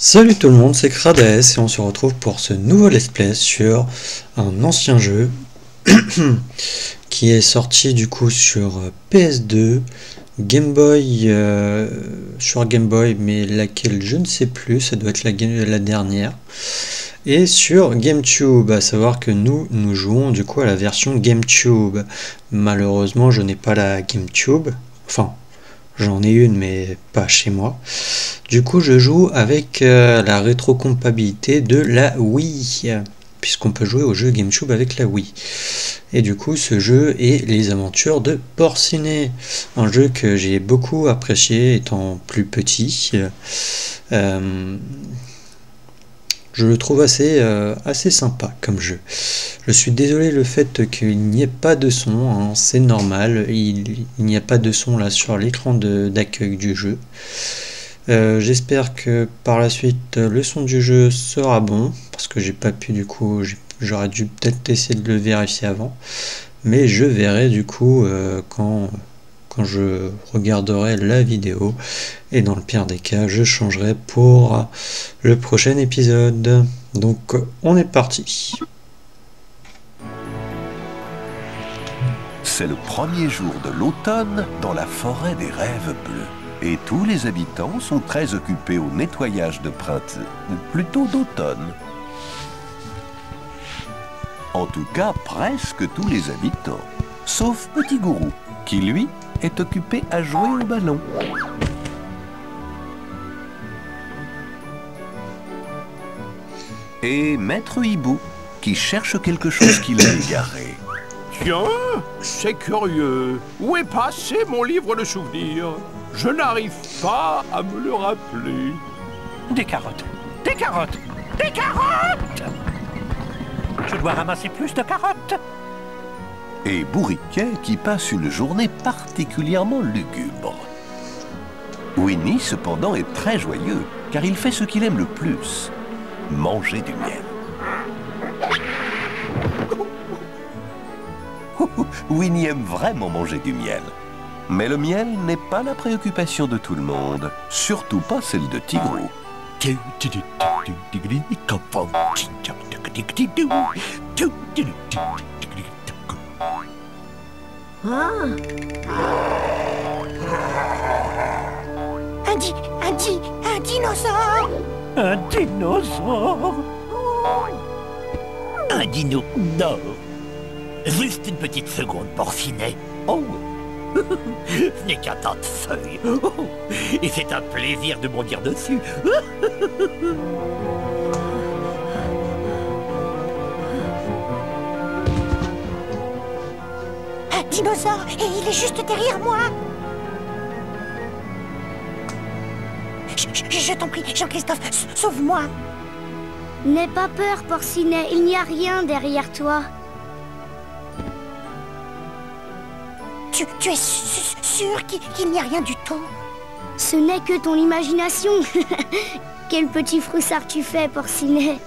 Salut tout le monde, c'est Krades et on se retrouve pour ce nouveau let's play sur un ancien jeu qui est sorti du coup sur PS2, Game Boy, sur Game Boy, mais laquelle je ne sais plus, ça doit être la dernière, et sur GameCube, à savoir que nous jouons du coup à la version GameCube. Malheureusement je n'ai pas la GameCube, enfin j'en ai une mais pas chez moi. Du coup je joue avec la rétrocompatibilité de la Wii, puisqu'on peut jouer au jeu GameCube avec la Wii. Et du coup ce jeu est Les Aventures de Porcinet, un jeu que j'ai beaucoup apprécié étant plus petit. Je le trouve assez sympa comme jeu. Je suis désolé le fait qu'il n'y ait pas de son, hein, c'est normal, il n'y a pas de son là sur l'écran d'accueil du jeu. J'espère que par la suite le son du jeu sera bon, parce que j'ai pas pu du coup, j'aurais dû peut-être essayer de le vérifier avant, mais je verrai du coup quand je regarderai la vidéo, et dans le pire des cas je changerai pour le prochain épisode. Donc on est parti. C'est le premier jour de l'automne dans la forêt des rêves bleus. Et tous les habitants sont très occupés au nettoyage de printemps, plutôt d'automne. En tout cas, presque tous les habitants, sauf Petit Gourou, qui lui est occupé à jouer au ballon. Et Maître Hibou, qui cherche quelque chose qu'il a égaré. Tiens, c'est curieux. Où est passé mon livre de souvenirs? Je n'arrive pas à me le rappeler. Des carottes, des carottes, des carottes! Je dois ramasser plus de carottes. Et Bourriquet, qui passe une journée particulièrement lugubre. Winnie, cependant, est très joyeux, car il fait ce qu'il aime le plus, manger du miel. Winnie aime vraiment manger du miel. Mais le miel n'est pas la préoccupation de tout le monde, surtout pas celle de Tigrou. Un dinosaure! Un dinosaure! Un dino d'or! Juste une petite seconde, Porcinet. Oh! Ce n'est qu'un tas de feuilles. Oh, et c'est un plaisir de bondir dessus. Un dinosaure! Et il est juste derrière moi! Je t'en prie, Jean-Christophe, sauve-moi! N'aie pas peur, Porcinet, il n'y a rien derrière toi. Tu es sûr qu'il n'y a rien du tout? Ce n'est que ton imagination. Quel petit froussard tu fais, Porcinet.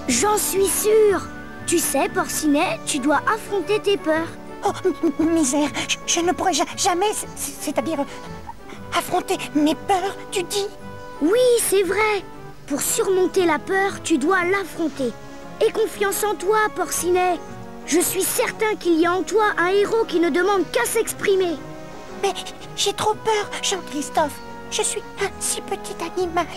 J'en suis sûre. Tu sais, Porcinet, tu dois affronter tes peurs. Oh, misère, je ne pourrai jamais, c'est-à-dire affronter mes peurs, tu dis? Oui, c'est vrai. Pour surmonter la peur, tu dois l'affronter. Aie confiance en toi, Porcinet. Je suis certain qu'il y a en toi un héros qui ne demande qu'à s'exprimer. Mais j'ai trop peur, Jean-Christophe. Je suis un si petit animal.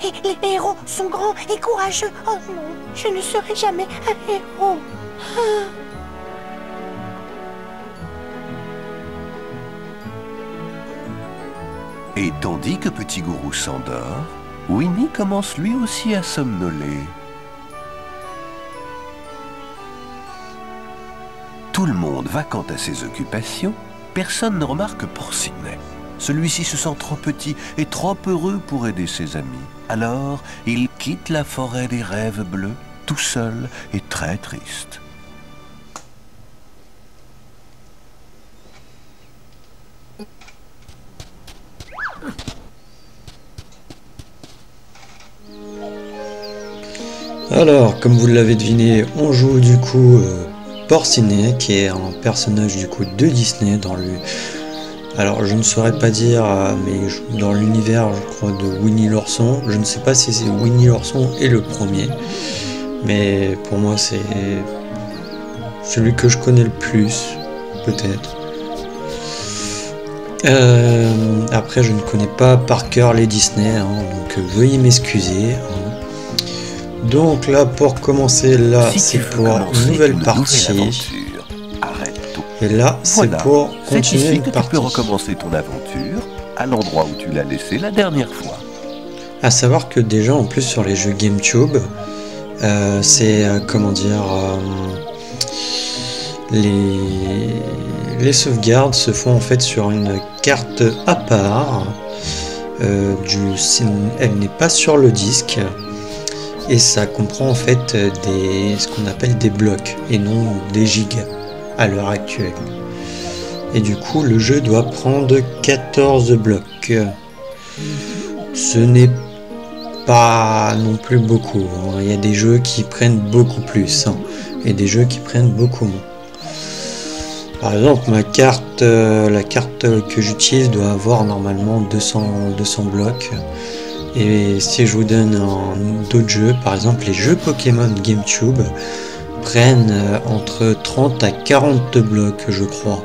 Et les héros sont grands et courageux. Oh non, je ne serai jamais un héros. Et tandis que Petit Gourou s'endort, Winnie commence lui aussi à somnoler. Tout le monde va quant à ses occupations, personne ne remarque Porcinet. Celui-ci se sent trop petit et trop heureux pour aider ses amis. Alors, il quitte la forêt des rêves bleus, tout seul et très triste. Alors, comme vous l'avez deviné, on joue du coup Porcinet, qui est un personnage du coup de Disney dans le Alors je ne saurais pas dire, mais dans l'univers, je crois, de Winnie l'ourson, je ne sais pas si c'est Winnie l'ourson et le premier, mais pour moi c'est celui que je connais le plus, peut-être. Après, je ne connais pas par cœur les Disney, hein, donc veuillez m'excuser. Hein. Donc là, pour commencer, là, Si c'est tu veux pour commencer une nouvelle une partie. aventure, arrête tout. Et là, c'est Voilà. pour C'est continuer ici une que tu partie. peux recommencer ton aventure à l'endroit où tu l'as laissé la dernière fois. À savoir que déjà, en plus, sur les jeux GameCube, c'est, comment dire, les sauvegardes se font en fait sur une carte à part. Elle n'est pas sur le disque. Et ça comprend en fait ce qu'on appelle des blocs et non des gigas à l'heure actuelle. Et du coup, le jeu doit prendre 14 blocs. Ce n'est pas non plus beaucoup. Hein. Il y a des jeux qui prennent beaucoup plus et des jeux qui prennent beaucoup moins. Par exemple, la carte que j'utilise doit avoir normalement 200 blocs. Et si je vous donne d'autres jeux, par exemple les jeux Pokémon GameCube prennent entre 30 à 40 blocs, je crois.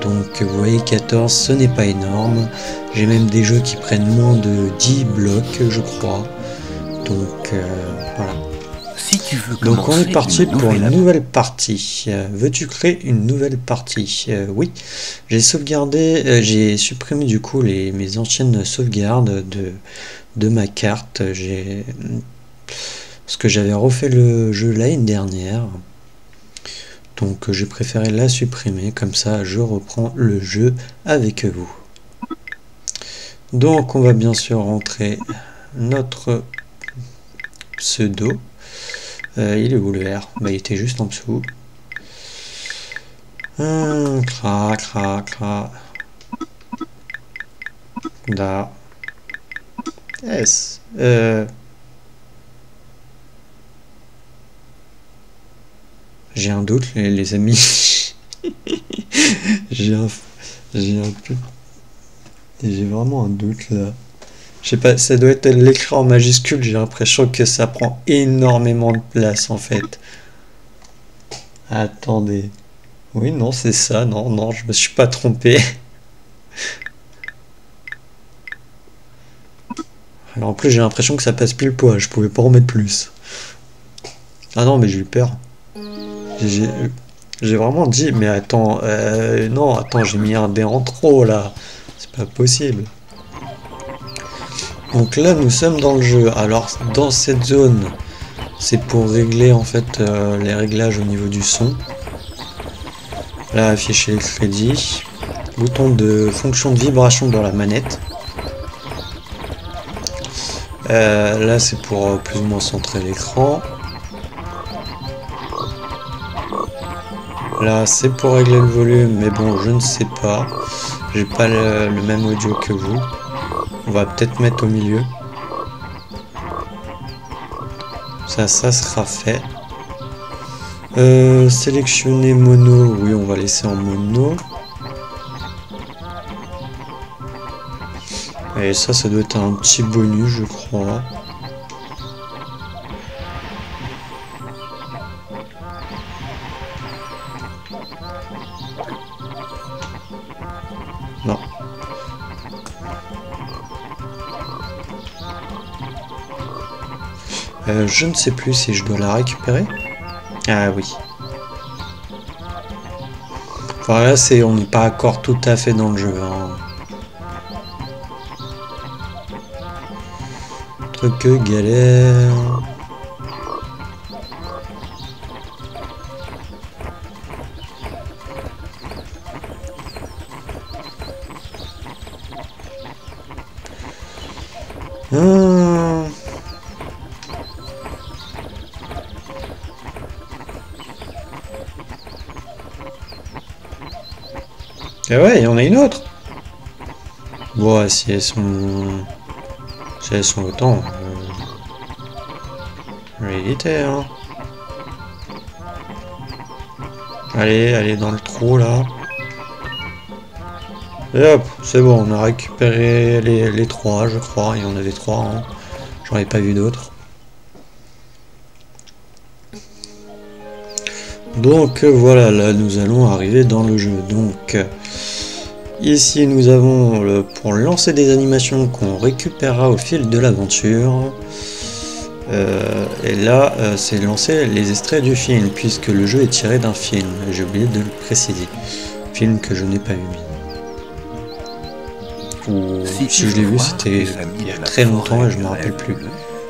Donc vous voyez, 14, ce n'est pas énorme. J'ai même des jeux qui prennent moins de 10 blocs, je crois. Donc voilà. Si tu veux Donc on est parti pour une aventure, nouvelle partie. Veux-tu créer une nouvelle partie? Oui, j'ai sauvegardé, j'ai supprimé du coup mes anciennes sauvegardes de ma carte. Parce que j'avais refait le jeu l'année dernière. Donc j'ai préféré la supprimer, comme ça je reprends le jeu avec vous. Donc on va bien sûr rentrer notre pseudo. Il est où le R? Bah, il était juste en dessous. Da. S. J'ai un doute, les amis. J'ai vraiment un doute là. Je sais pas, ça doit être l'écran en majuscule, j'ai l'impression que ça prend énormément de place en fait. Attendez. Oui, non, c'est ça, non, je me suis pas trompé. Alors en plus, j'ai l'impression que ça passe pile poil, je pouvais pas en mettre plus. Ah non, mais j'ai eu peur. J'ai vraiment dit, mais attends, non, attends, j'ai mis un dé en trop là. C'est pas possible. Donc là, nous sommes dans le jeu. Alors, dans cette zone, c'est pour régler en fait les réglages au niveau du son. Là, afficher les crédits. Bouton de fonction de vibration dans la manette. Là, c'est pour plus ou moins centrer l'écran. Là, c'est pour régler le volume, mais bon, je ne sais pas. J'ai pas le même audio que vous. On va peut-être mettre au milieu. Ça sera fait. Sélectionner mono. Oui, on va laisser en mono. Et ça doit être un petit bonus, je crois. Non. Je ne sais plus si je dois la récupérer. Ah oui. Enfin là, on n'est pas encore tout à fait dans le jeu. Hein. Truc galère. Et ouais, il y en a une autre. Bon, si elles sont autant, réalité, hein. Allez dans le trou là. Et hop, c'est bon, on a récupéré les 3, je crois. Il y en avait 3, hein. J'en ai pas vu d'autres. Donc voilà, là nous allons arriver dans le jeu. Donc ici nous avons pour lancer des animations qu'on récupérera au fil de l'aventure. Et là c'est lancer les extraits du film, puisque le jeu est tiré d'un film. J'ai oublié de le préciser. Film que je n'ai pas vu. Ou si je l'ai vu, c'était il y a très longtemps et je ne me rappelle plus.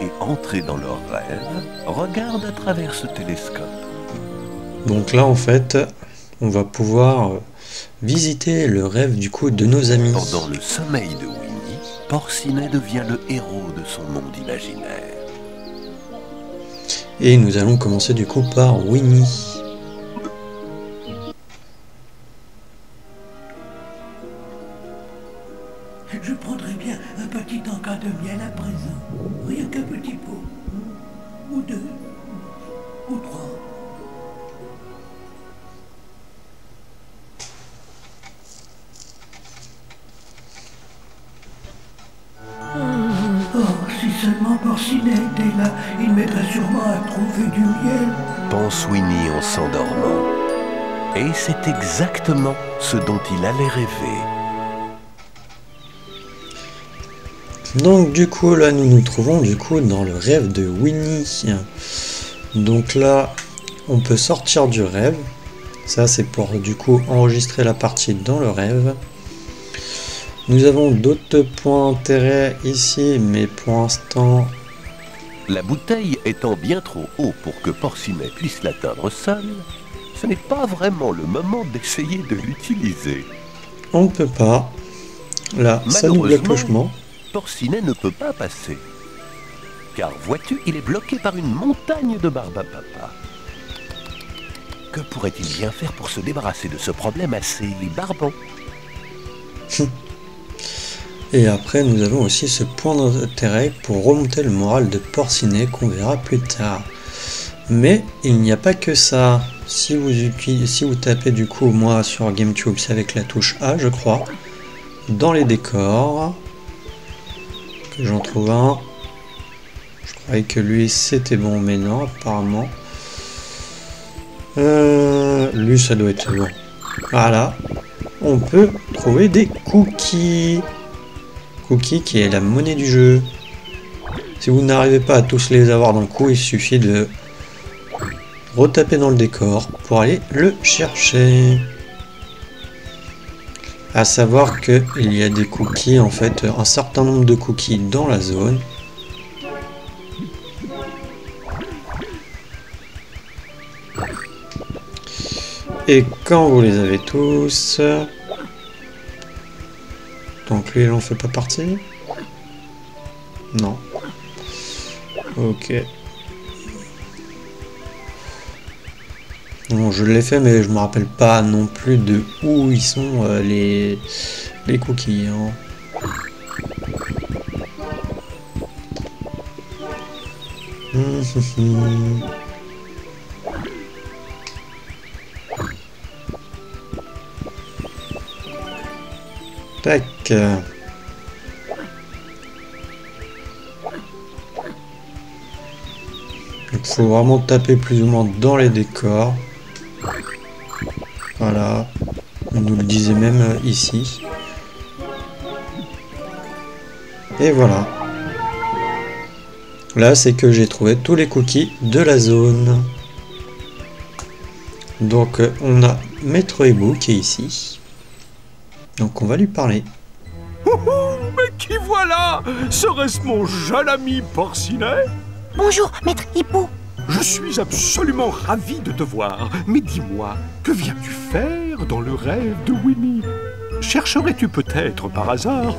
Et entrer dans leur rêve, regarde à travers ce télescope. Donc là en fait on va pouvoir visiter le rêve du coup de nos amis. Pendant le sommeil de Winnie, Porcinet devient le héros de son monde imaginaire. Et nous allons commencer du coup par Winnie. Je prendrais bien un petit encas de miel à présent. Rien qu'un petit pot. Ou 2. Ou 3. Oh, si seulement Porcinet était là, il m'aiderait sûrement à trouver du miel. Pense Winnie en s'endormant. Et c'est exactement ce dont il allait rêver. Donc du coup là nous nous trouvons du coup dans le rêve de Winnie. Donc là on peut sortir du rêve. Ça c'est pour du coup enregistrer la partie dans le rêve. Nous avons d'autres points d'intérêt ici, mais pour l'instant... La bouteille étant bien trop haut pour que Porcinet puisse l'atteindre seul, ce n'est pas vraiment le moment d'essayer de l'utiliser. On ne peut pas. Là, ça nous bloque le chemin. Porcinet ne peut pas passer. Car vois-tu, il est bloqué par une montagne de barbe à papa. Que pourrait-il bien faire pour se débarrasser de ce problème assez barbant? Et après, nous avons aussi ce point d'intérêt pour remonter le moral de Porcinet qu'on verra plus tard. Mais il n'y a pas que ça. Si vous tapez du coup, moi sur GameTube, c'est avec la touche A, je crois. Dans les décors, que j'en trouve un. Je croyais que lui c'était bon, mais non, apparemment. Lui, ça doit être bon. Voilà. On peut trouver des cookies. Cookie qui est la monnaie du jeu. Si vous n'arrivez pas à tous les avoir d'un coup, il suffit de retaper dans le décor pour aller le chercher. À savoir que il y a des cookies, en fait, un certain nombre de cookies dans la zone. Et quand vous les avez tous... Donc lui, il en fait pas partie? Non. Ok. Bon, je l'ai fait, mais je me rappelle pas non plus de où ils sont les cookies. Hein. Tac. Il faut vraiment taper plus ou moins dans les décors. Voilà. On nous le disait même ici. Et voilà. Là, c'est que j'ai trouvé tous les cookies de la zone. Donc, on a Maître Hibou qui est ici. Donc on va lui parler. Mais qui voilà? Serait-ce mon jeune ami Porcinet? Bonjour, Maître Hibou. Je suis absolument ravi de te voir. Mais dis-moi, que viens-tu faire dans le rêve de Winnie? Chercherais-tu peut-être par hasard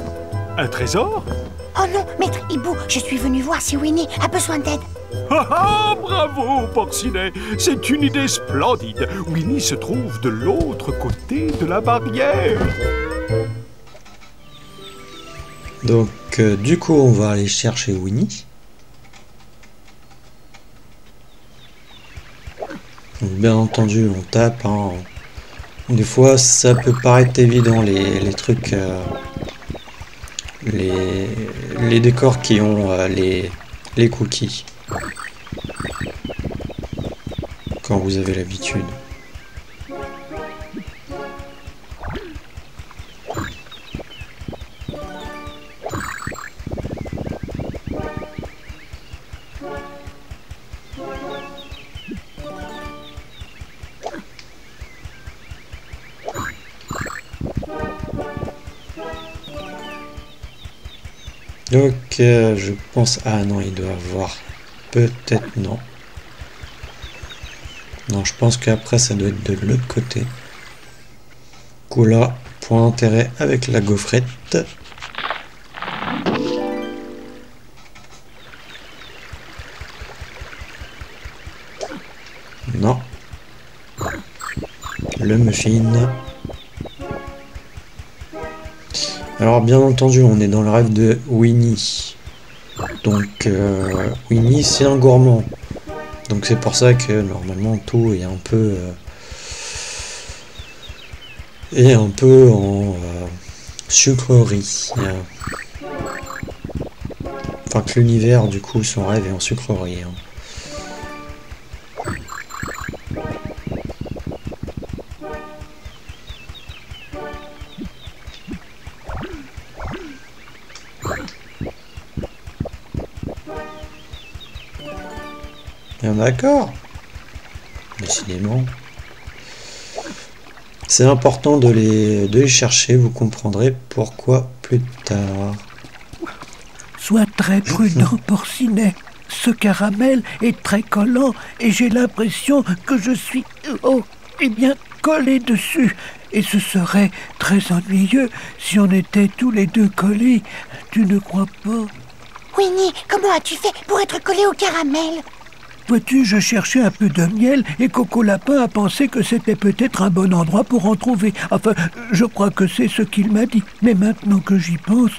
un trésor? Oh non, Maître Hibou, je suis venu voir si Winnie a besoin d'aide. Ah ah, bravo, Porcinet. C'est une idée splendide. Winnie se trouve de l'autre côté de la barrière. Donc, du coup, on va aller chercher Winnie. Donc, bien entendu, on tape hein, Des fois, ça peut paraître évident, les trucs, les décors qui ont les cookies. Quand vous avez l'habitude. Donc, je pense... Ah non, il doit avoir... Peut-être non. Non, je pense qu'après, ça doit être de l'autre côté. Du coup, là, point d'intérêt avec la gaufrette. Non. Le muffin. Alors bien entendu, on est dans le rêve de Winnie. Donc Winnie, c'est un gourmand. Donc c'est pour ça que normalement tout est un peu en sucrerie. Enfin que l'univers du coup, son rêve est en sucrerie. Hein. Bien d'accord. Décidément. C'est important de les chercher, vous comprendrez pourquoi plus tard. Sois très prudent, Porcinet. Ce caramel est très collant et j'ai l'impression que je suis, collé dessus. Et ce serait très ennuyeux si on était tous les deux collés. Tu ne crois pas? Winnie, comment as-tu fait pour être collé au caramel? Vois-tu, je cherchais un peu de miel et Coco Lapin a pensé que c'était peut-être un bon endroit pour en trouver. Enfin, je crois que c'est ce qu'il m'a dit. Mais maintenant que j'y pense,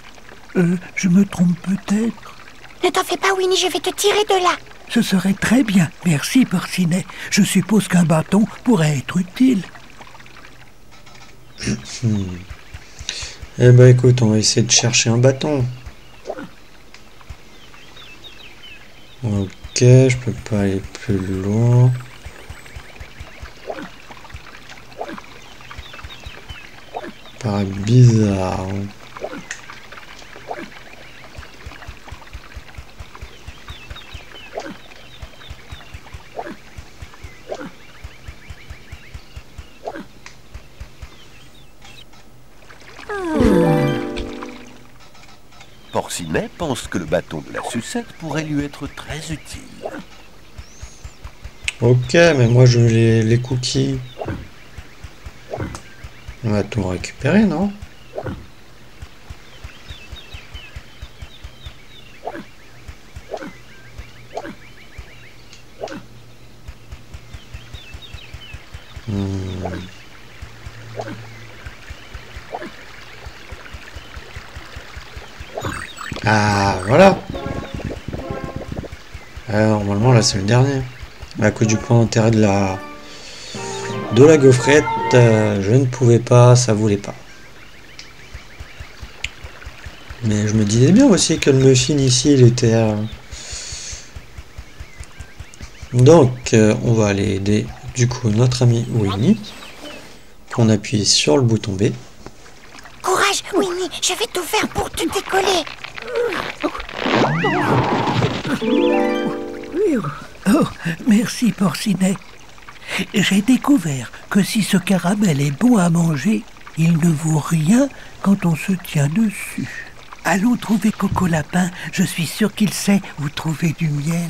je me trompe peut-être. Ne t'en fais pas, Winnie, je vais te tirer de là. Ce serait très bien. Merci, Porcinet. Je suppose qu'un bâton pourrait être utile. Eh ben écoute, on va essayer de chercher un bâton. Ok, je peux pas aller plus loin. Paraît bizarre. Hein. Porcinet pense que le bâton de la sucette pourrait lui être très utile. Ok, mais moi je veux les cookies. On va tout récupérer, non? Ah, voilà. Normalement, là, c'est le dernier. À cause du point d'intérêt de la gaufrette, je ne pouvais pas, ça voulait pas. Mais je me disais bien aussi que le muffin ici, il était... Donc, on va aller aider, du coup, notre ami Winnie. On appuie sur le bouton B. Courage, Winnie, je vais tout faire pour te décoller. Oh, merci, Porcinet. J'ai découvert que si ce caramel est bon à manger, il ne vaut rien quand on se tient dessus. Allons trouver Coco Lapin, je suis sûr qu'il sait où trouver du miel.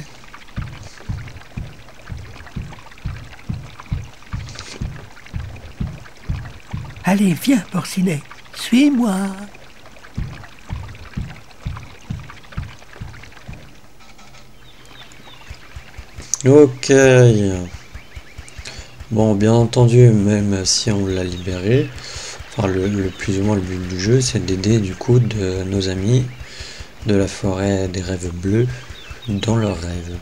Allez, viens, Porcinet, suis-moi. Ok. Bon, bien entendu, même si on l'a libéré, enfin le plus ou moins le but du jeu, c'est d'aider du coup de nos amis de la forêt des rêves bleus dans leurs rêves.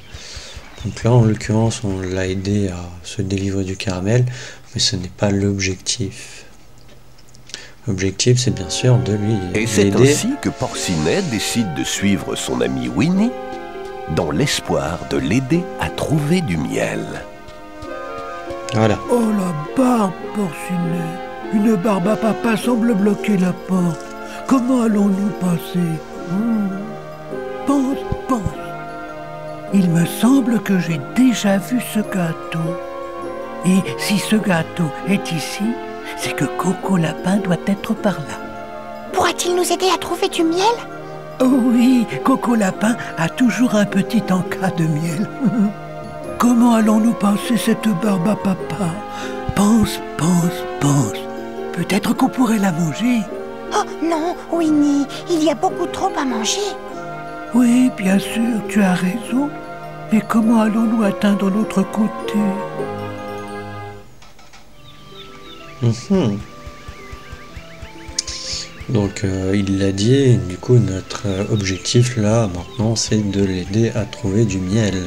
Donc là, en l'occurrence, on l'a aidé à se délivrer du caramel, Mais ce n'est pas l'objectif. L'objectif, c'est bien sûr de lui Et c'est aider. ainsi que Porcinet décide de suivre son ami Winnie dans l'espoir de l'aider à trouver du miel. Voilà. Oh la barbe, Porcinet. Une barbe à papa semble bloquer la porte. Comment allons-nous passer? Pense, pense. Il me semble que j'ai déjà vu ce gâteau. Et si ce gâteau est ici, c'est que Coco Lapin doit être par là. Pourra-t-il nous aider à trouver du miel? Oh oui, Coco Lapin a toujours un petit encas de miel. Comment allons-nous passer cette barbe à papa? Pense, pense, pense. Peut-être qu'on pourrait la manger. Oh non, Winnie, il y a beaucoup trop à manger. Oui, bien sûr, tu as raison. Mais comment allons-nous atteindre l'autre côté? Donc il l'a dit, du coup notre objectif là maintenant c'est de l'aider à trouver du miel.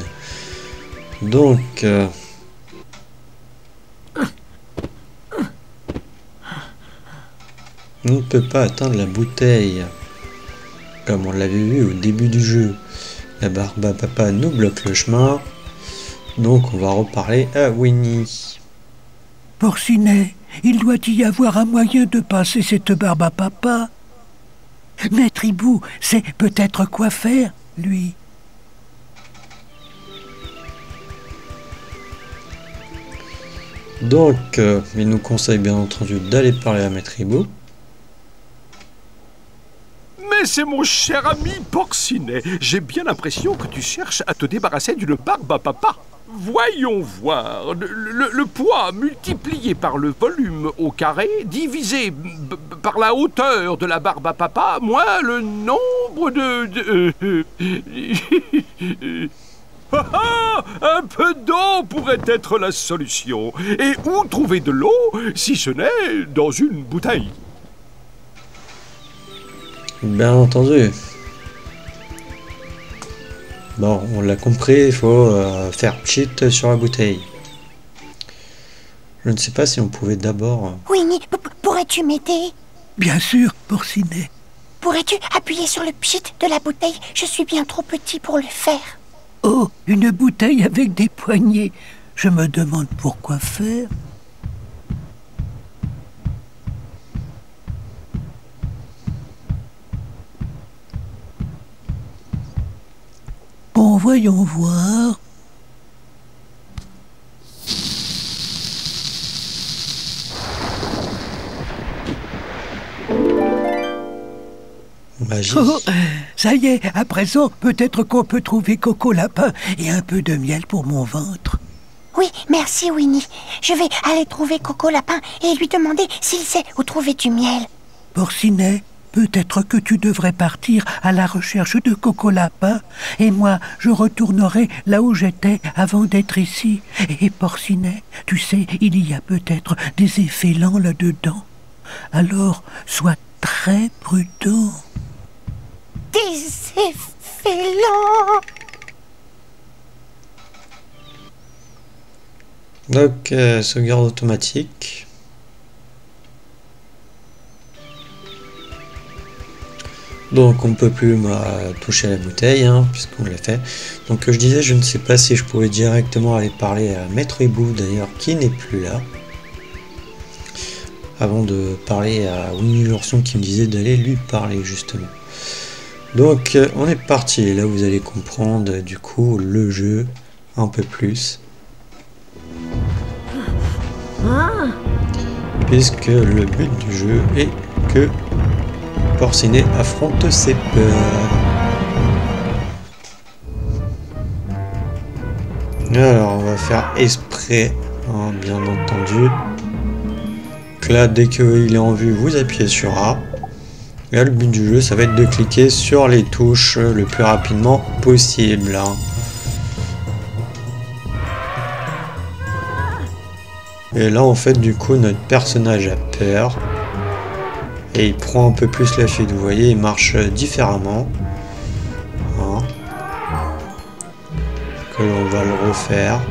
Donc on ne peut pas atteindre la bouteille comme on l'avait vu au début du jeu. La barbe à papa nous bloque le chemin, donc on va reparler à Winnie. Porcinet, il doit y avoir un moyen de passer cette barbe à papa. Maître Hibou sait peut-être quoi faire, lui. Donc il nous conseille bien entendu d'aller parler à Maître Hibou. Mais c'est mon cher ami Porcinet. J'ai bien l'impression que tu cherches à te débarrasser d'une barbe à papa. Voyons voir. Le poids multiplié par le volume au carré, divisé par la hauteur de la barbe à papa, moins le nombre un peu d'eau pourrait être la solution. Et où trouver de l'eau si ce n'est dans une bouteille? Bien entendu. Bon, on l'a compris, il faut faire cheat sur la bouteille. Je ne sais pas si on pouvait d'abord... Winnie, pourrais-tu m'aider? Bien sûr, Porcinet. Pourrais-tu appuyer sur le pchit de la bouteille? Je suis bien trop petit pour le faire. Oh, une bouteille avec des poignées. Je me demande pourquoi faire. Bon, voyons voir. Magie. Oh, ça y est, à présent, peut-être qu'on peut trouver Coco Lapin et un peu de miel pour mon ventre. Oui, merci Winnie. Je vais aller trouver Coco Lapin et lui demander s'il sait où trouver du miel. Porcinet, peut-être que tu devrais partir à la recherche de Coco Lapin, et moi, je retournerai là où j'étais avant d'être ici. Et Porcinet, tu sais, il y a peut-être des effets lents là-dedans. Alors, sois très prudent. Des effets lents. Donc, sauvegarde automatique. Donc on ne peut plus toucher à la bouteille, hein, puisqu'on l'a fait. Donc je disais, je ne sais pas si je pouvais directement aller parler à Maître Hibou, d'ailleurs, qui n'est plus là. Avant de parler à Winnie l'ourson qui me disait d'aller lui parler, justement. Donc on est parti, et là vous allez comprendre, du coup, le jeu un peu plus. Puisque le but du jeu est que Porcinet affronte ses peurs. Alors on va faire exprès, hein, bien entendu. Donc là, dès qu'il est en vue, vous appuyez sur A. Là, le but du jeu, ça va être de cliquer sur les touches le plus rapidement possible. Hein. Et là, en fait, du coup, notre personnage a peur. Et il prend un peu plus la fuite, vous voyez, il marche différemment. Hein. Que l'on va le refaire.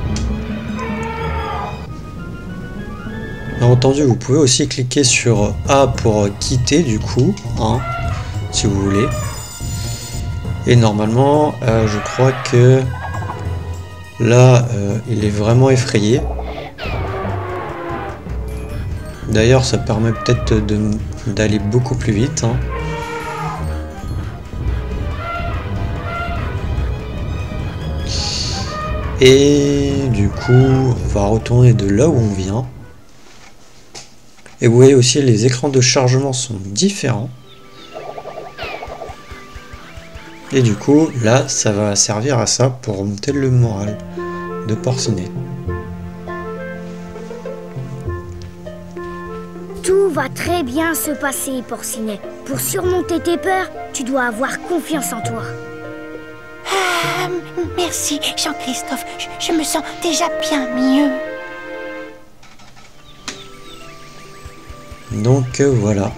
Bien entendu, vous pouvez aussi cliquer sur A pour quitter du coup, hein, si vous voulez. Et normalement, je crois que là, il est vraiment effrayé. D'ailleurs, ça permet peut-être d'aller beaucoup plus vite, hein. Et du coup, on va retourner de là où on vient. Et vous voyez aussi, les écrans de chargement sont différents. Et du coup, là, ça va servir à ça pour remonter le moral de Porcinet. Tout va très bien se passer, Porcinet. Pour surmonter tes peurs, tu dois avoir confiance en toi. Ah, merci, Jean-Christophe. Je me sens déjà bien mieux. Donc voilà,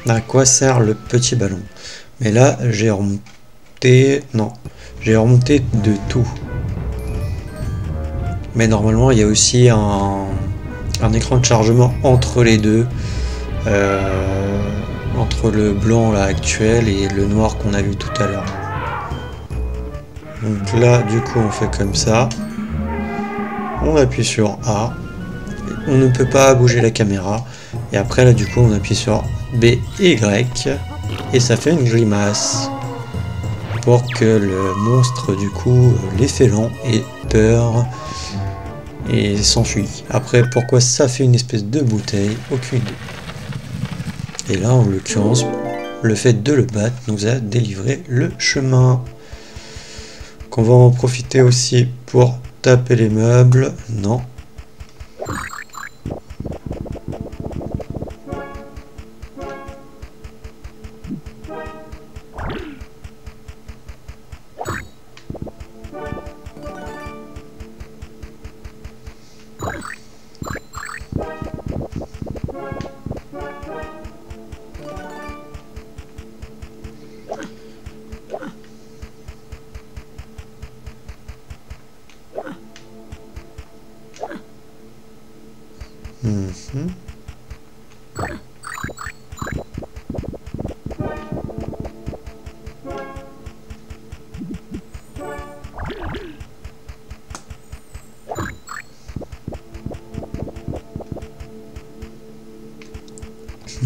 à quoi sert le petit ballon? Mais là, j'ai remonté... Non, j'ai remonté de tout. Mais normalement, il y a aussi un écran de chargement entre les deux. Entre le blanc là actuel et le noir qu'on a vu tout à l'heure. Donc là, du coup, on fait comme ça. On appuie sur A. On ne peut pas bouger la caméra. Et après, là, du coup, on appuie sur B et Y. Et ça fait une grimace. Pour que le monstre, du coup, l'effet lent ait peur et s'enfuit. Après, pourquoi ça fait une espèce de bouteille? Aucune idée. Et là, en l'occurrence, le fait de le battre nous a délivré le chemin. Qu'on va en profiter aussi pour taper les meubles. Non.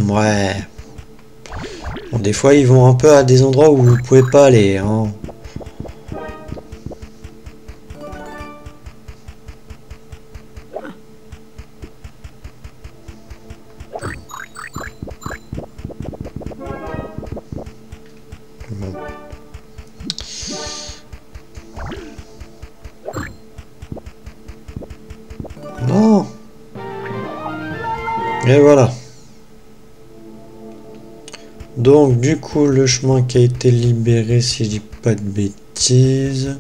Ouais. Bon, des fois, ils vont un peu à des endroits où vous pouvez pas aller, hein. Bon. Non. Et voilà. Donc du coup le chemin qui a été libéré, si je dis pas de bêtises,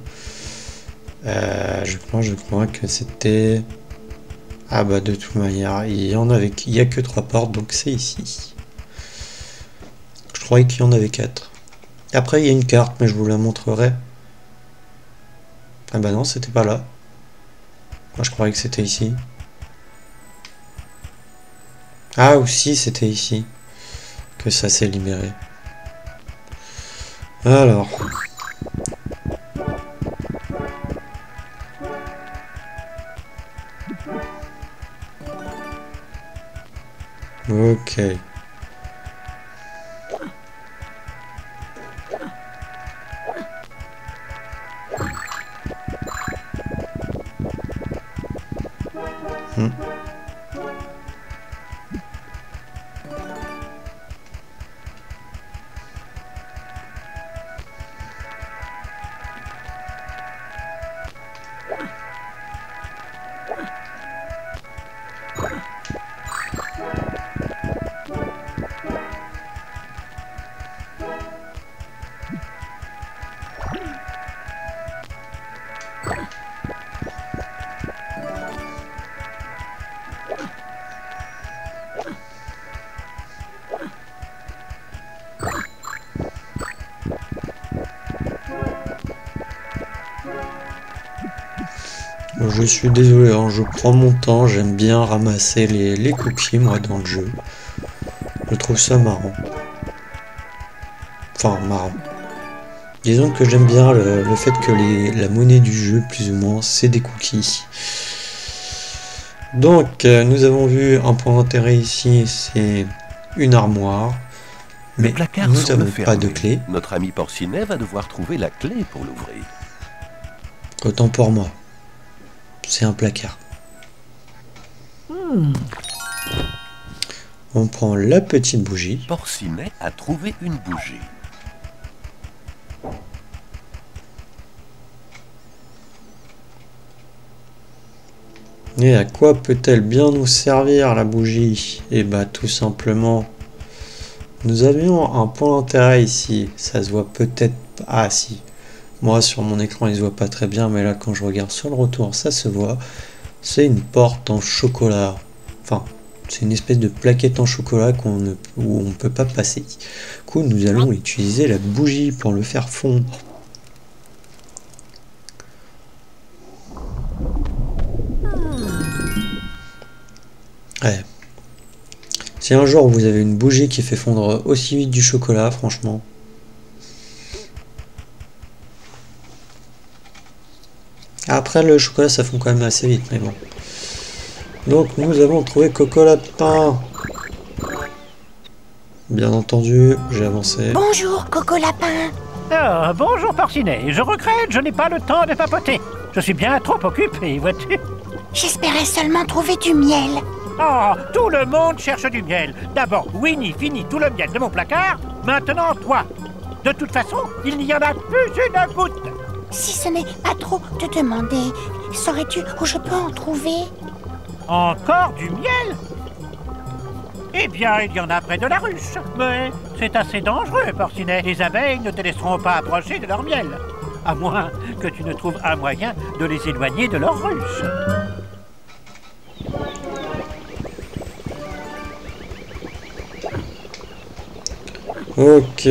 je crois que c'était... Ah bah de toute manière, il y a que 3 portes, donc c'est ici. Je croyais qu'il y en avait 4. Après il y a une carte, mais je vous la montrerai. Ah bah non, c'était pas là. Moi je croyais que c'était ici. Ah aussi c'était ici que ça s'est libéré. Alors. Ok. Je suis désolé, hein, je prends mon temps, j'aime bien ramasser les cookies, moi, dans le jeu. Je trouve ça marrant. Enfin, marrant. Disons que j'aime bien le fait que la monnaie du jeu, plus ou moins, c'est des cookies. Donc, nous avons vu un point d'intérêt ici, c'est une armoire. Mais nous n'avons pas de clé. Notre ami Porcinet va devoir trouver la clé pour l'ouvrir. Autant pour moi. C'est un placard. On prend la petite bougie. Porcinet a trouvé une bougie. Et à quoi peut-elle bien nous servir la bougie? Eh bah tout simplement, nous avions un point d'intérêt ici. Ça se voit peut-être... Ah si. Moi sur mon écran il se voit pas très bien, mais là quand je regarde sur le retour ça se voit. C'est une porte en chocolat. Enfin, c'est une espèce de plaquette en chocolat où on ne peut pas passer. Du coup nous allons utiliser la bougie pour le faire fondre. Ouais. Si un jour vous avez une bougie qui fait fondre aussi vite du chocolat, franchement. Après le chocolat ça fond quand même assez vite, mais bon. Donc nous avons trouvé Coco Lapin. Bien entendu, j'ai avancé. Bonjour, Coco Lapin. Ah, bonjour Porcinet, je regrette, je n'ai pas le temps de papoter. Je suis bien trop occupé, vois-tu. J'espérais seulement trouver du miel. Oh, tout le monde cherche du miel. D'abord, Winnie finit tout le miel de mon placard. Maintenant, toi. De toute façon, il n'y en a plus une goutte. Si ce n'est pas trop te demander, saurais-tu où je peux en trouver? Encore du miel? Eh bien, il y en a près de la ruche. Mais c'est assez dangereux, Porcinet. Les abeilles ne te laisseront pas approcher de leur miel. À moins que tu ne trouves un moyen de les éloigner de leur ruche. Ok.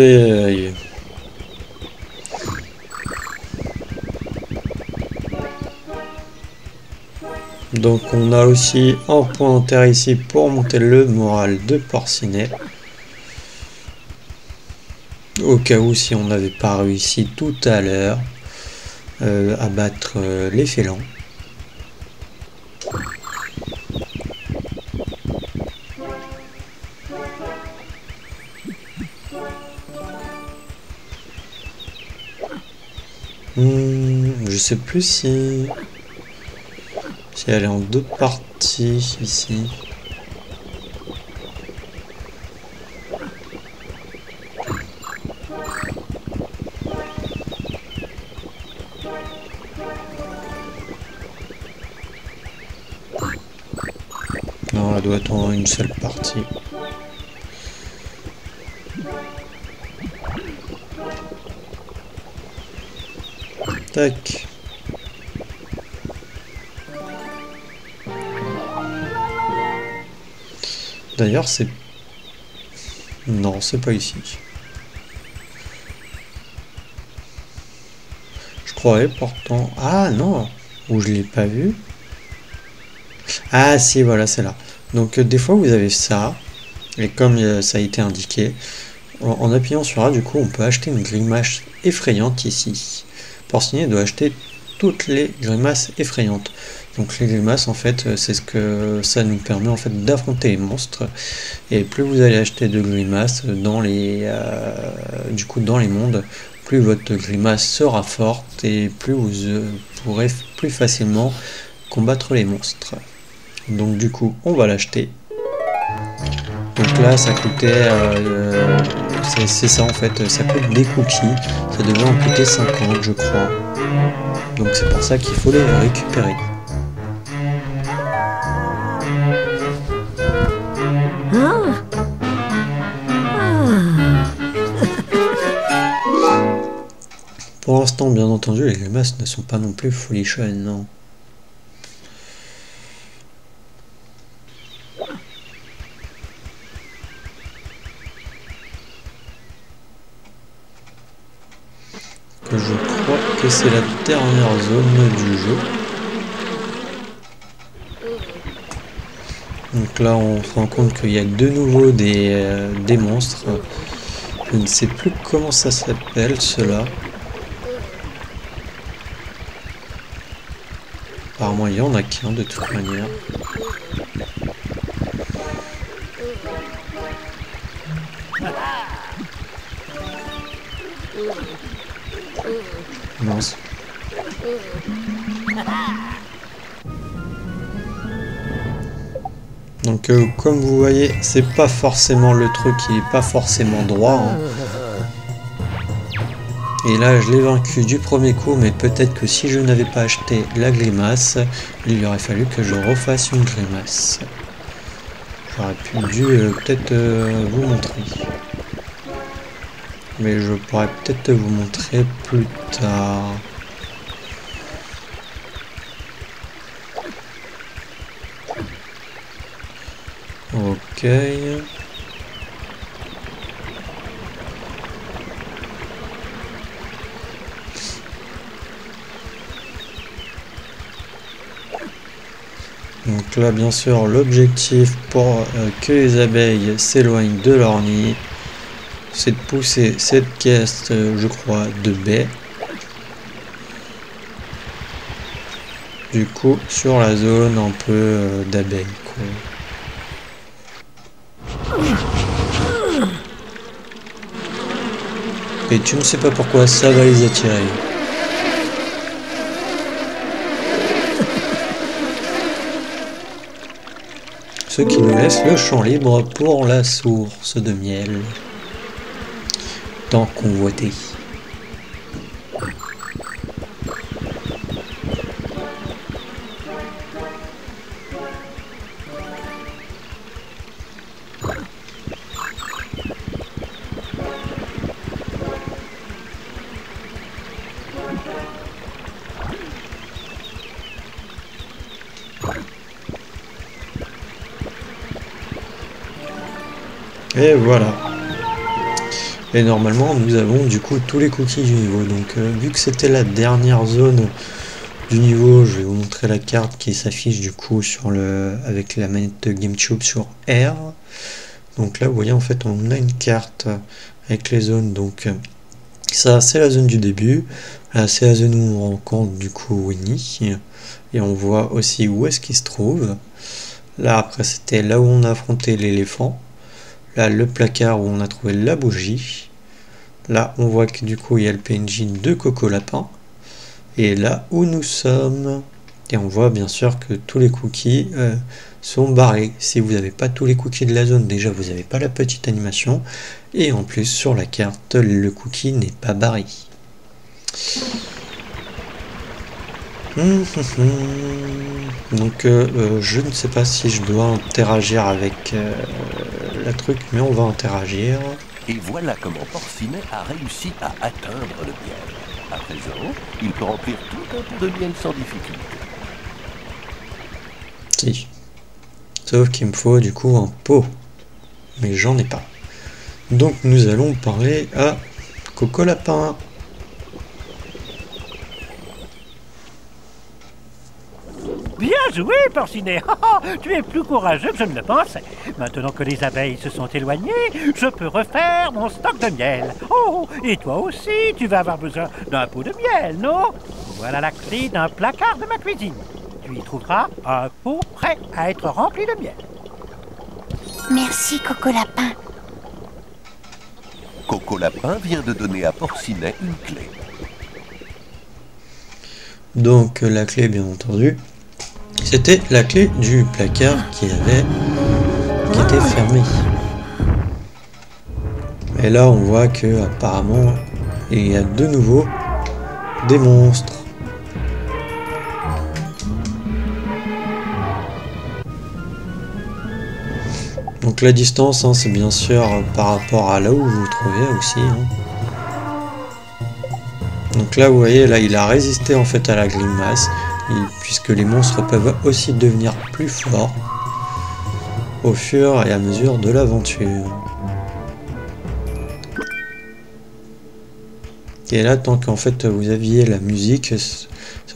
Donc on a aussi un point d'intérêt ici pour monter le moral de Porcinet. Au cas où si on n'avait pas réussi tout à l'heure à battre les félins. Je sais plus si elle est en deux parties ici. Non, elle doit être en une seule partie. Tac. D'ailleurs, c'est... Non, c'est pas ici. Je croyais pourtant... Ah non! Ou je l'ai pas vu. Ah si, voilà, c'est là. Donc des fois, vous avez ça. Et comme ça a été indiqué, en appuyant sur A, du coup, on peut acheter une grimace effrayante ici. Porcinet doit acheter toutes les grimaces effrayantes. Donc les grimaces, en fait, c'est ce que ça nous permet en fait d'affronter les monstres. Et plus vous allez acheter de grimaces dans les dans les mondes, plus votre grimace sera forte et plus vous pourrez plus facilement combattre les monstres. Donc du coup, on va l'acheter. Donc là, ça coûtait... c'est ça en fait, ça coûte des cookies. Ça devait en coûter 50, je crois. Donc c'est pour ça qu'il faut les récupérer. Pour l'instant, bien entendu, les grimaces ne sont pas non plus folichonnes, non. Je crois que c'est la dernière zone du jeu. Donc là on se rend compte qu'il y a de nouveau des monstres. Je ne sais plus comment ça s'appelle cela. Apparemment il y en a qu'un de toute manière. Mince. Donc comme vous voyez, c'est pas forcément le truc qui est pas forcément droit. Hein. Et là je l'ai vaincu du premier coup, mais peut-être que si je n'avais pas acheté la grimace, il aurait fallu que je refasse une grimace. J'aurais dû peut-être vous montrer. Mais je pourrais peut-être vous montrer plus tard. Ok. Donc là, bien sûr, l'objectif pour que les abeilles s'éloignent de leur nid, c'est de pousser cette caisse, je crois, de baies. Du coup, sur la zone un peu d'abeilles, quoi. Et tu ne sais pas pourquoi ça va les attirer. Ce qui nous laisse le champ libre pour la source de miel. Tant convoité. Et voilà. Et normalement nous avons du coup tous les cookies du niveau. Donc vu que c'était la dernière zone du niveau, je vais vous montrer la carte qui s'affiche du coup sur avec la manette de GameCube sur R. Donc là vous voyez en fait on a une carte avec les zones. Donc ça c'est la zone du début. Là c'est la zone où on rencontre du coup Winnie. Et on voit aussi où est-ce qu'il se trouve. Là après c'était là où on a affronté l'éléphant. Là, le placard où on a trouvé la bougie. Là, on voit que du coup, il y a le PNJ de Coco Lapin. Et là où nous sommes. Et on voit bien sûr que tous les cookies sont barrés. Si vous n'avez pas tous les cookies de la zone, déjà, vous n'avez pas la petite animation. Et en plus, sur la carte, le cookie n'est pas barré. Donc je ne sais pas si je dois interagir avec la truc, mais on va interagir. Et voilà comment Porcinet a réussi à atteindre le miel. À présent, il peut remplir tout un pot de miel sans difficulté. Si. Sauf qu'il me faut du coup un pot. Mais j'en ai pas. Donc nous allons parler à Coco Lapin. Bien joué, Porcinet. Tu es plus courageux que je ne le pensais. Maintenant que les abeilles se sont éloignées, je peux refaire mon stock de miel. Oh, et toi aussi, tu vas avoir besoin d'un pot de miel, non? Voilà la clé d'un placard de ma cuisine. Tu y trouveras un pot prêt à être rempli de miel. Merci, Coco Lapin. Coco Lapin vient de donner à Porcinet une clé. Donc la clé, bien entendu, c'était la clé du placard qui était fermé. Et là on voit que apparemment il y a de nouveau des monstres. Donc la distance, hein, c'est bien sûr par rapport à là où vous vous trouvez aussi. Hein. Donc là vous voyez, là il a résisté en fait à la grimace, puisque les monstres peuvent aussi devenir plus forts au fur et à mesure de l'aventure. Et là, tant qu'en fait vous aviez la musique, ça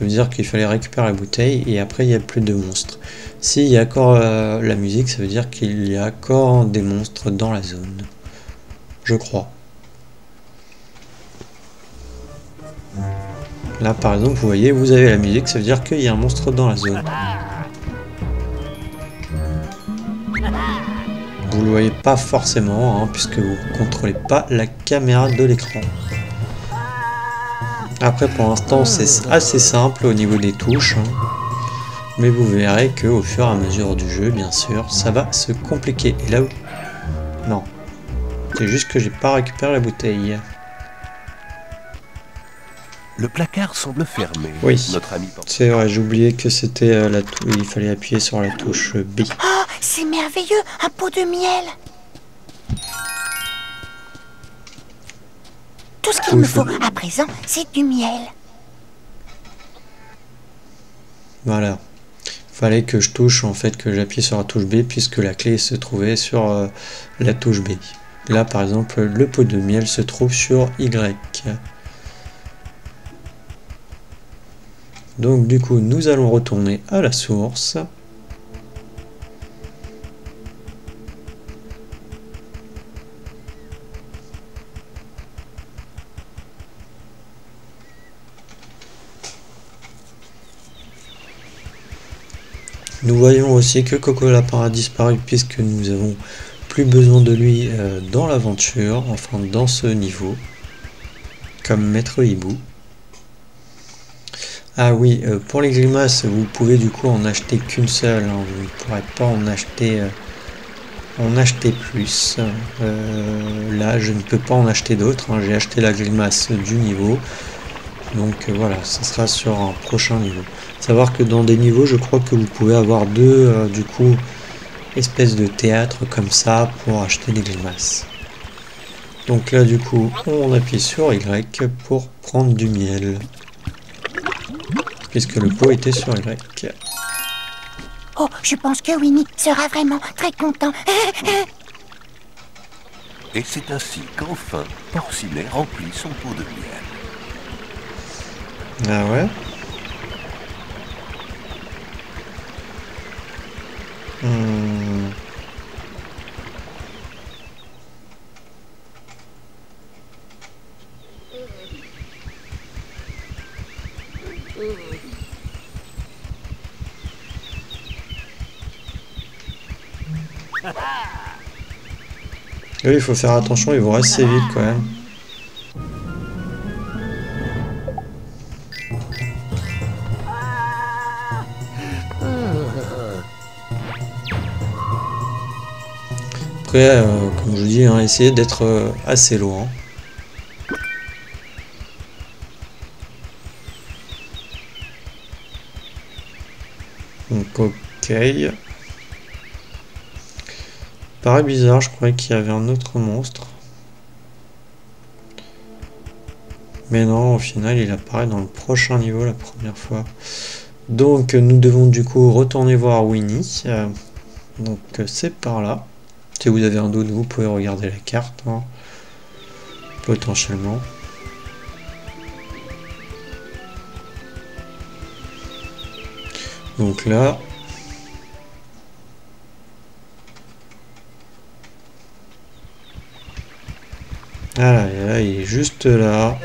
ça veut dire qu'il fallait récupérer la bouteille et après il n'y a plus de monstres. S'il y a encore la musique, ça veut dire qu'il y a encore des monstres dans la zone. Je crois. Là par exemple, vous voyez, vous avez la musique, ça veut dire qu'il y a un monstre dans la zone. Vous le voyez pas forcément, hein, puisque vous ne contrôlez pas la caméra de l'écran. Après pour l'instant c'est assez simple au niveau des touches, hein, mais vous verrez que au fur et à mesure du jeu, bien sûr, ça va se compliquer. Et là où... Non. C'est juste que j'ai pas récupéré la bouteille. Le placard semble fermé. Oui, notre ami... c'est vrai, j'ai oublié que c'était la touche. Il fallait appuyer sur la touche B. Oh, c'est merveilleux, un pot de miel. Tout ce qu'il me faut à présent, c'est du miel. Voilà. Fallait que je touche, en fait, que j'appuie sur la touche B, puisque la clé se trouvait sur la touche B. Là, par exemple, le pot de miel se trouve sur Y. Donc, du coup, nous allons retourner à la source. Nous voyons aussi que Coco Lapin a disparu puisque nous avons plus besoin de lui dans l'aventure, enfin dans ce niveau, comme Maître Hibou. Ah oui, pour les grimaces, vous pouvez du coup en acheter qu'une seule, hein, vous ne pourrez pas en acheter plus. Là, je ne peux pas en acheter d'autres, hein, j'ai acheté la grimace du niveau. Donc voilà, ce sera sur un prochain niveau. Savoir que dans des niveaux, je crois que vous pouvez avoir deux, du coup, espèces de théâtre comme ça pour acheter des grimaces. Donc là, du coup, on appuie sur Y pour prendre du miel. Puisque le pot était sur Y. Oh, je pense que Winnie sera vraiment très content. Et c'est ainsi qu'enfin, Porcinet remplit son pot de miel. Ah ouais. Oui, il faut faire attention, ils vont assez vite quand même. Après, comme je vous dis, hein, essayez d'être assez loin. Donc ok. Paraît bizarre, je croyais qu'il y avait un autre monstre. Mais non, au final, il apparaît dans le prochain niveau la première fois. Donc nous devons du coup retourner voir Winnie. Donc c'est par là. Si vous avez un doute, vous pouvez regarder la carte, hein, potentiellement. Donc là, voilà, et là, il est juste là.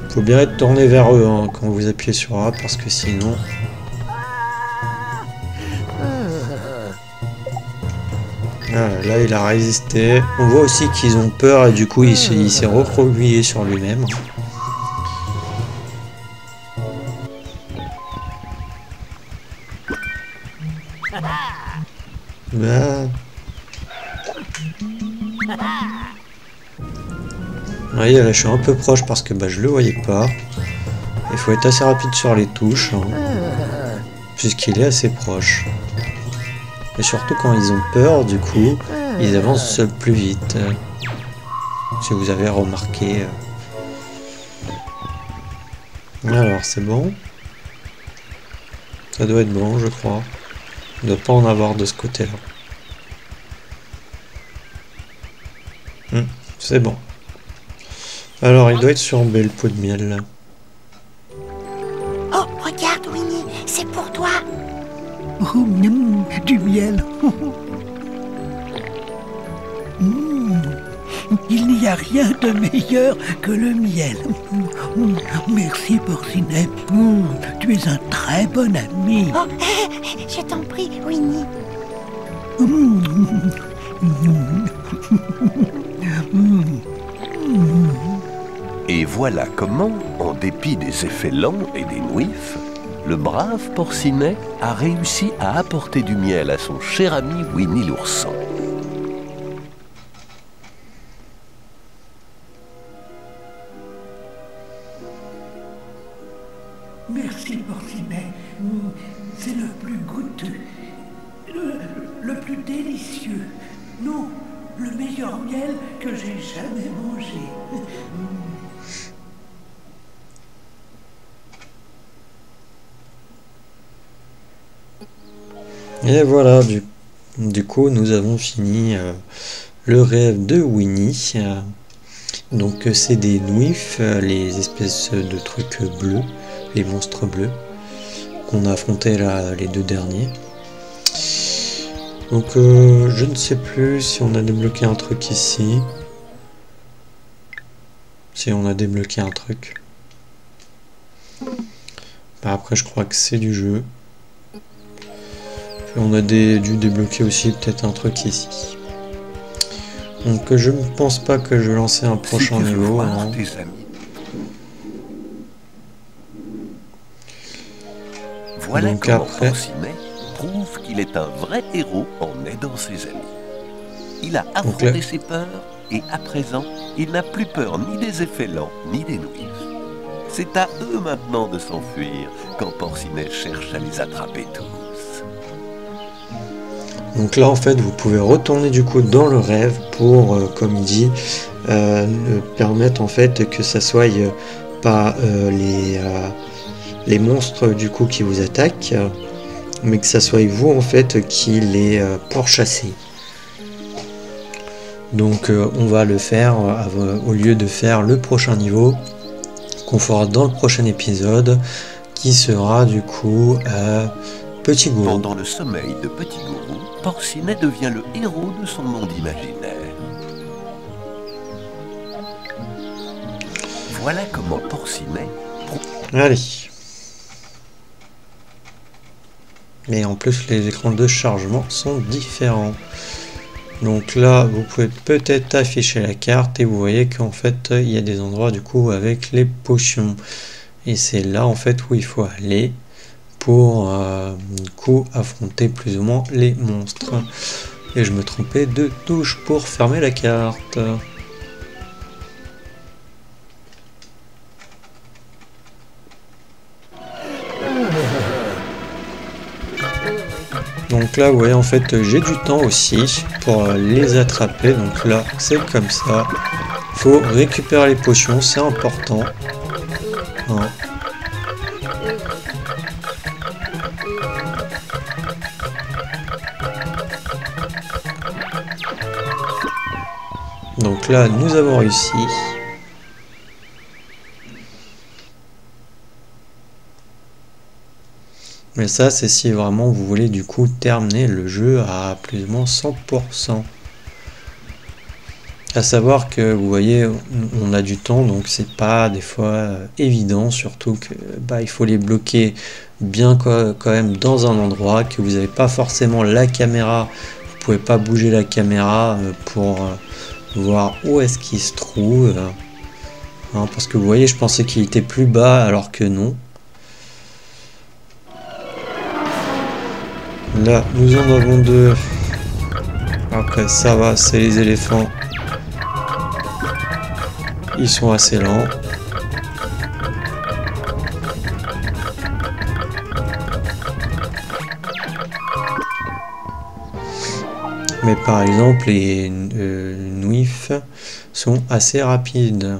Faut bien être tourné vers eux, hein, quand vous appuyez sur A, parce que sinon... Voilà, là il a résisté. On voit aussi qu'ils ont peur et du coup il s'est recroquevillé sur lui-même. Là. Vous voyez, là je suis un peu proche parce que je le voyais pas. Il faut être assez rapide sur les touches, hein, puisqu'il est assez proche. Et surtout quand ils ont peur, du coup, ils avancent plus vite. Si vous avez remarqué. Alors, c'est bon. Ça doit être bon, je crois. Il ne doit pas en avoir de ce côté-là. C'est bon. Alors, il doit être sur B, le pot de miel, là. Oh, regarde, Winnie, c'est pour toi. Oh, du miel. Il n'y a rien de meilleur que le miel. Merci, Porcinet. Tu es un très bon ami. Oh, je t'en prie, Winnie. Et voilà comment, en dépit des effets lents et des nuifs, le brave Porcinet a réussi à apporter du miel à son cher ami Winnie l'ourson. Merci, Porcinet. C'est le plus goûteux, le plus délicieux. Non, le meilleur miel que j'ai jamais mangé. Et voilà, du coup, nous avons fini le rêve de Winnie. Donc, c'est des nuifs, les espèces de trucs bleus, les monstres bleus, qu'on a affronté là, les deux derniers. Donc, je ne sais plus si on a débloqué un truc ici. Si on a débloqué un truc. Bah, après, je crois que c'est du jeu. On a dû débloquer aussi peut-être un truc ici. Donc je ne pense pas que je vais lancer un prochain niveau. Hein. Voilà donc comment après... Porcinet prouve qu'il est un vrai héros en aidant ses amis. Il a affronté ses peurs et à présent, il n'a plus peur ni des effets lents ni des nuifs. C'est à eux maintenant de s'enfuir quand Porcinet cherche à les attraper tous. Donc là en fait vous pouvez retourner du coup dans le rêve pour, comme il dit, permettre en fait que ça soit pas les monstres du coup qui vous attaquent, mais que ça soit vous en fait qui les pourchassez. Donc on va le faire au lieu de faire le prochain niveau qu'on fera dans le prochain épisode qui sera du coup Petit Gourou. Pendant le sommeil de Petit Gourou, Porcinet devient le héros de son monde imaginaire. Voilà comment Porcinet... Allez. Mais en plus, les écrans de chargement sont différents. Donc là, vous pouvez peut-être afficher la carte et vous voyez qu'en fait, il y a des endroits du coup avec les potions. Et c'est là en fait où il faut aller pour du coup affronter plus ou moins les monstres. Et je me trompais de touche pour fermer la carte. Donc là vous voyez en fait j'ai du temps aussi pour les attraper. Donc là c'est comme ça. Faut récupérer les potions, c'est important. Hein. Donc là, nous avons réussi. Mais ça, c'est si vraiment vous voulez du coup terminer le jeu à plus ou moins 100%. À savoir que vous voyez, on a du temps, donc c'est pas des fois évident, surtout que il faut les bloquer bien quand même dans un endroit, que vous n'avez pas forcément la caméra, vous pouvez pas bouger la caméra pour voir où est-ce qu'il se trouve. Hein, parce que vous voyez, je pensais qu'il était plus bas alors que non. Là, nous en avons deux. Après, ça va, c'est les éléphants. Ils sont assez lents. Mais par exemple, les nuifs sont assez rapides.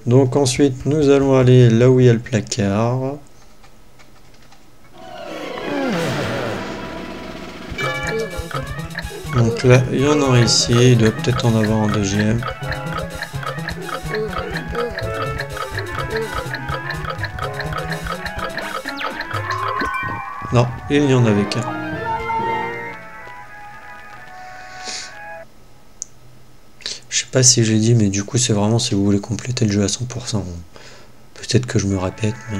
Donc ensuite, nous allons aller là où il y a le placard. Donc là, il y en a ici, il doit peut-être en avoir un deuxième. Non, il n'y en avait qu'un. Je sais pas si j'ai dit, mais du coup c'est vraiment si vous voulez compléter le jeu à 100%. Peut-être que je me répète, mais...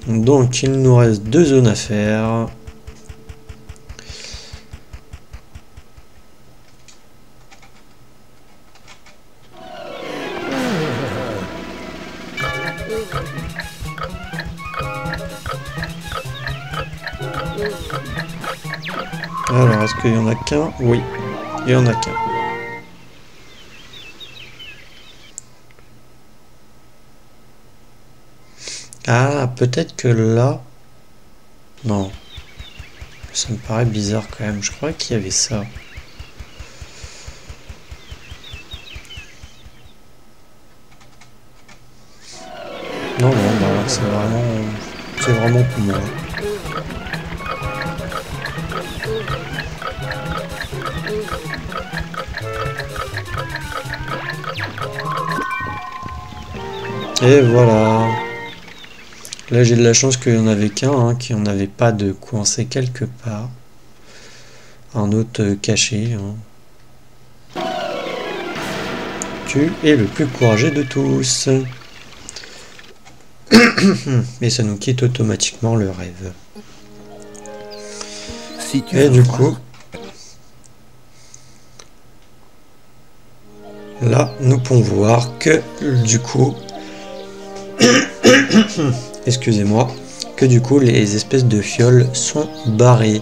Donc il nous reste 2 zones à faire. Alors, est-ce qu'il y en a qu'un? Oui, il y en a qu'un. Ah, peut-être que là... Non. Ça me paraît bizarre quand même. Je crois qu'il y avait ça. Non, non, bah, c'est vraiment pour moi. Et voilà. Là j'ai de la chance qu'il n'y en avait qu'un, hein, qu'il n'y en avait pas de coincé quelque part. Un autre caché. Hein. Tu es le plus courageux de tous. Et ça nous quitte automatiquement le rêve. Si tu et du coup... Là, nous pouvons voir que, du coup... Excusez-moi, que du coup les espèces de fioles sont barrées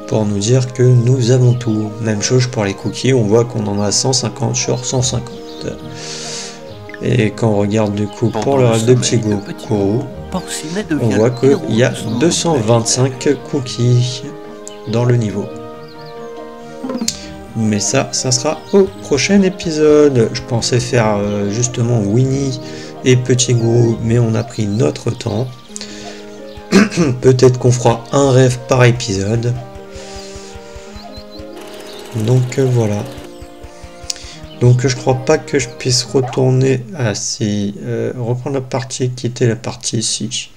pour nous dire que nous avons tout. Même chose pour les cookies, on voit qu'on en a 150 sur 150. Et quand on regarde du coup pour le rêve de Petit Gourou, on voit qu'il y a 225 cookies dans le niveau. Mais ça sera au prochain épisode. Je pensais faire justement Winnie et Petit Gourou, mais on a pris notre temps. Peut-être qu'on fera un rêve par épisode. Donc voilà. Donc je crois pas que je puisse retourner reprendre la partie, quitter la partie ici.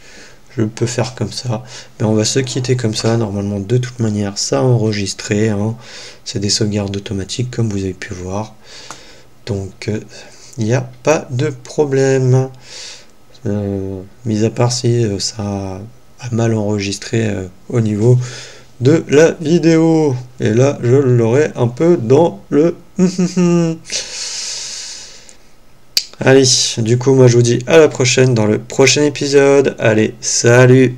Je peux faire comme ça, mais on va se quitter comme ça. Normalement, de toute manière, ça a enregistré. Hein. C'est des sauvegardes automatiques, comme vous avez pu voir. Donc il n'y a pas de problème. Mis à part si ça a mal enregistré au niveau de la vidéo. Et là, je l'aurai un peu dans le... Allez, du coup, moi je vous dis à la prochaine dans le prochain épisode. Allez, salut!